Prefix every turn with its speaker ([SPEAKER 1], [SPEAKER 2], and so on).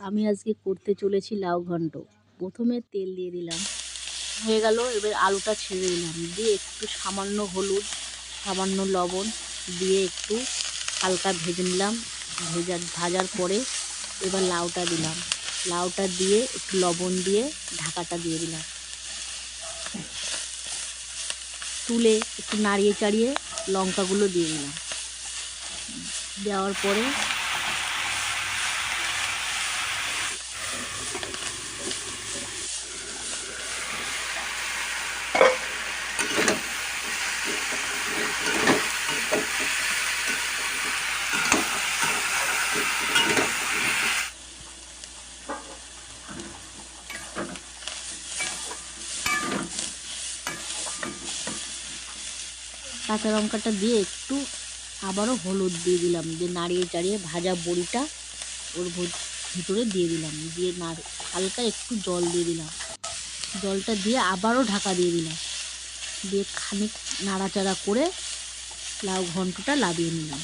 [SPEAKER 1] আমি আজকে করতে চলেছি লাউ ঘন্ট। প্রথমে তেল দিয়ে দিলাম, হয়ে গেল। এবার আলুটা ছেড়ে দিলাম, দিয়ে একটু সামান্য হলুদ, সামান্য লবণ দিয়ে একটু হালকা ভেজে নিলাম। ভাজার পরে এবার লাউটা দিলাম, লাউটা দিয়ে একটু লবণ দিয়ে ঢাকাটা দিয়ে দিলাম। তুলে একটু নাড়িয়ে চাড়িয়ে লঙ্কাগুলো দিয়ে দিলাম। দেওয়ার পরে কাঁচা লঙ্কাটা দিয়ে একটু আবারও হলুদ দিয়ে দিলাম, দিয়ে নাড়িয়ে চাড়িয়ে ভাজা বড়িটা ওর ভিতরে দিয়ে দিলাম, দিয়ে হালকা একটু জল দিয়ে দিলাম। জলটা দিয়ে আবারও ঢাকা দিয়ে দিলাম, দিয়ে খানিক নাড়াচাড়া করে লাউ ঘন্টটা নামিয়ে নিলাম।